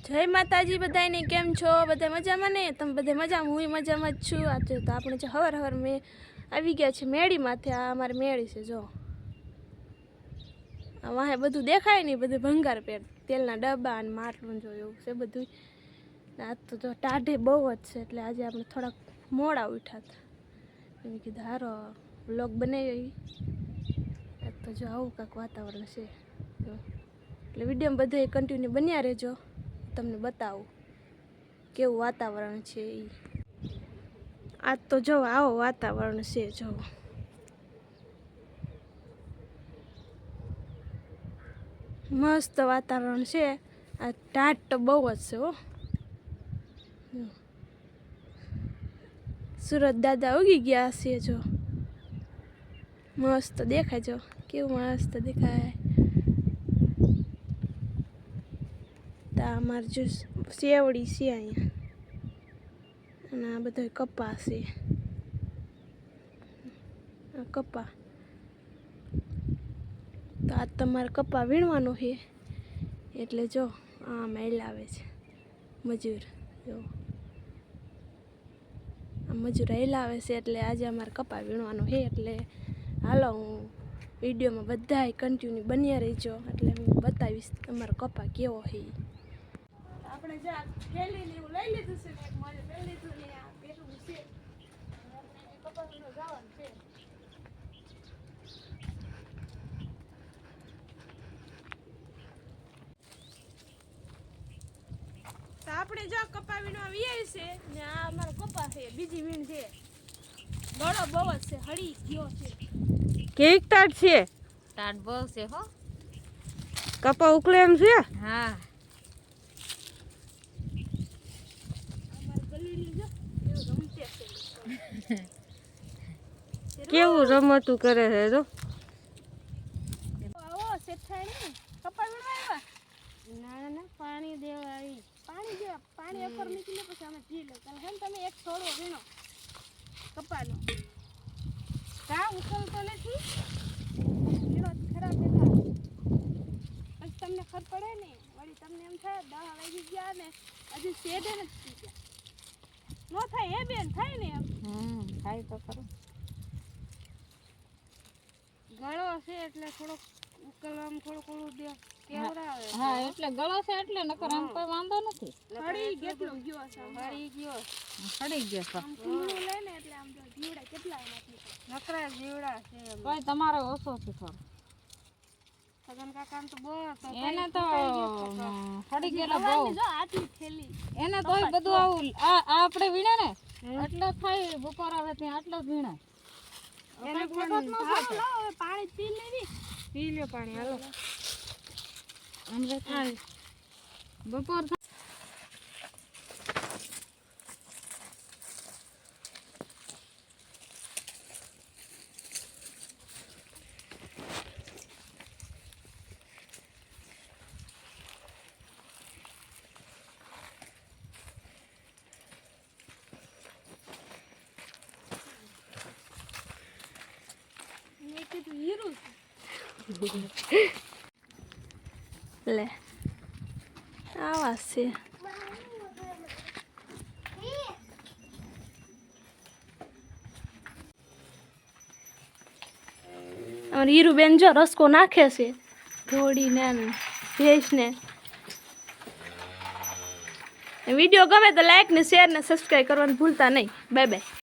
જય માતાજી બધાને કેમ છો? બધા મજામાં ને? તમે બધા મજામાં? હું મજામાં જ છું. આજે તો આપણે જો હવાર મેં આવી ગયા છે મેળીમાંથી. આ અમારી મેળી છે જો. આ વાહે બધું દેખાય નહીં, બધું ભંગાર પેટ, તેલના ડબ્બા અને માટલું જો એવું છે બધું. આજ તો જો ટાઢે બહુ જ છે એટલે આજે આપણે થોડાક મોડા ઉઠ્યા હતા. એમ કીધું હારો વ્લોગ બનાવી. તો જો આવું કાંઈક વાતાવરણ છે જો. એટલે વિડીયોમાં બધે કન્ટિન્યુ બન્યા રહેજો, તમને બતાવું કેવું વાતાવરણ છે એ. આજ તો જો આવો વાતાવરણ છે જો. મસ્ત વાતાવરણ છે. આ ટાઢ તો બહુ જ છે હો. સુરત દાદા ઉગી ગયા છે જો. મસ્ત દેખાય જો, કેવું મસ્ત દેખાય. તા અમારે જો સેવડી છે અહીંયા, અને આ બધો કપા છે. કપા તો આ તમારે કપા વીણવાનું છે એટલે જો આ મેળ આવે છે મજૂર જો. આ મજૂર હેલાવે છે એટલે આજે અમારે કપા વીણવાનું છે. એટલે હાલો હું વિડીયોમાં બધાય કન્ટિન્યુ બન્યા રહેજો, એટલે હું બતાવીશ તમારો કપા કેવો છે. આપણે જા થેલીને એવું લઈ લીધું છે ને એક મારે લઈ લીધું ને આ પેલું છે આપણે કપા વીણવા જવાનું છે. આપણે જો કપા વીણવા વીએ છે ને આ અમારો કપા છે, બીજી વીણ છે. ગળો બહુ જ છે, હળી ગયો છે. કેક ટાટ છે? ટાટ બહુ છે હો. કપા ઉકળે એમ છે? હા. અમાર ગલીની જો કેવું રમતે છે. કેવું રમતું કરે છે જો. આવો શેઠાઈ ને કપા વીણવા આવ્યા? ના ના પાણી દેવા આવી. પાણી અકર નીકળે પછી અમે પી લે. ચાલ હેમ તમે એક છોડો વીણો કપાનો. કા ઉકલતો નથી વીણો ખરાબ દેખા. પછી તમને ખબર પડે ને વળી તમને એમ થાય 10 વાગી ગયા ને હજી શેડે નથી ગયા. નો થાય હે બેન? થાય ને એમ. થાય તો ખરું. ગળો છે એટલે થોડોક ઉકલવામાં થોડુંક ઓલું દે કેવડાવે. હા એટલે ગળો છે એટલે નકર આમ કોઈ વાંધો નથી. હળી કેટલો ગયો છે, હળી ગયો. હળી ગયો છે. આમ કુમળું લઈને એટલે આમ જો જીવડા કેટલા નથી નકરા જીવડા છે. કોઈ તમારો ઓછો છે થોડો. સગન કાકા તો બહુ એને તો હળી ગયેલા બહુ. જો આટલી થેલી એને તોય બધું આવું આ આપણે વીણે ને એટલે થાય. બપોર આવે ત્યાં આટલો જ વીણે. એને પણ લાવો હવે પાણી પી લેવી. પી લે પાણી હાલો. અમને થાય બપોર મેં કીધું હીરું લે આવા છે. અમારે હીરુબેન જો રસકો નાખે છે ઢોળીને ભેંસને. વિડીયો ગમે તો લાઈક ને શેર ને સબસ્ક્રાઈબ કરવાનું ભૂલતા નહીં. Bye bye.